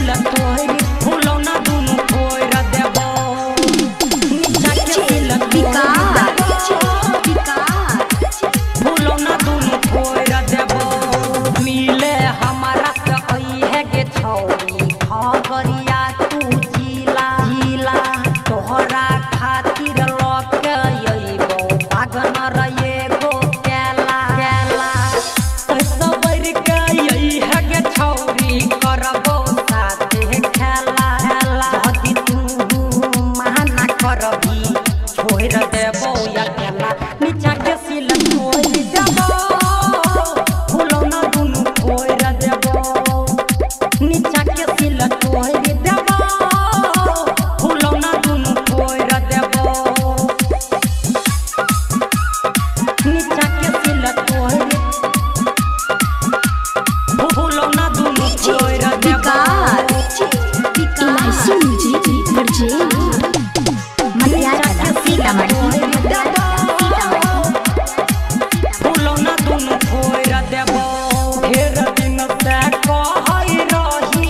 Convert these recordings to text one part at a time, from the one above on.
सिल तोहरी फुलौना दुनु फोड़ देबो नीचा के सिल फुलौना दुनु फोड़ देबो मिले हमारा से आई है गे छौरी खगरिया तू जिला जिला तोहरा खातिर लक अइबो बागन रे गो केला केला सबर के आई है गे छौरी करबो साथे खेला खेला यदि तू माना करबी छोड़ देबो या केला नीचा के सिल तोड़ देबो फुलौना दुनु फोड़ देबो नीचा के सिल तोड़ देबो फुलौना दुनु फोड़ देबो नीचा के सिल तोड़ फुलौना दुनु फोड़ देबो इलायची मुझे भरजे मटियारा सीतामढ़ी फुलौना दुनु फोड़ देबो ढेर दिन से कहै रही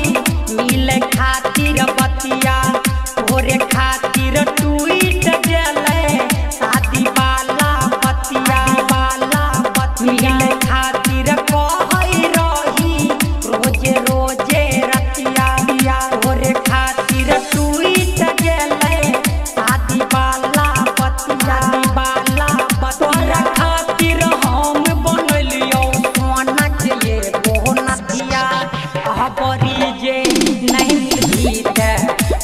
मिले खातिर बतिया तोरे खातिर टूट गेलै शादी वाला बतिया मिले खातिर कहै रही रोजे रोजे रतिया तोरे खातिर टूट गेलै शादी वाला बतिया तोरा खातिर हम बनलियो सोना के ये बोनतिया हबरी जे नहीं मिलत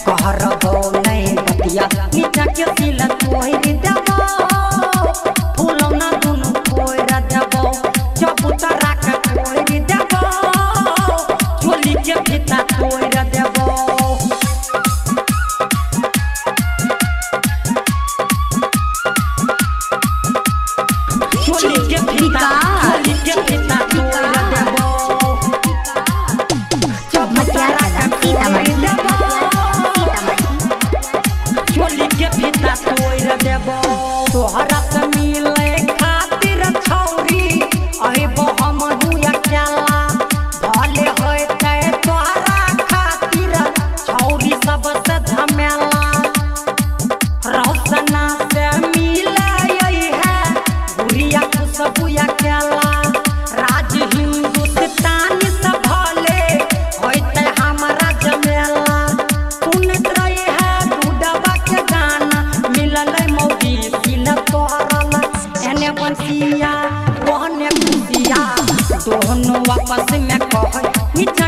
कहरबो नहीं बतिया नीचा के सिल तोड़ देबो फुलौना दुनु फोड़ देबो चबूतरा के तोड़ देबो झोली के फीता तोड़ देबो झोली के फीता तोड़ देबो चबूतरा के तोड़ देबो झोली के फीता तोड़ देबो तोहरा से मिले खातिर छौरी अइबो हमहु अकेला भले होइते तोहरा खातिर छौरी सबसे झमेला रौसना से मिले है बुढ़िया खुशबू अकेला राज हिंदुस्तान से भले होइते हमारा जमेला सुनत रही है डूडबा के गाना मिलल मौगी सिल तोरल एने बंसिया ओहने खुशिया दोनों आपस में कह नीचा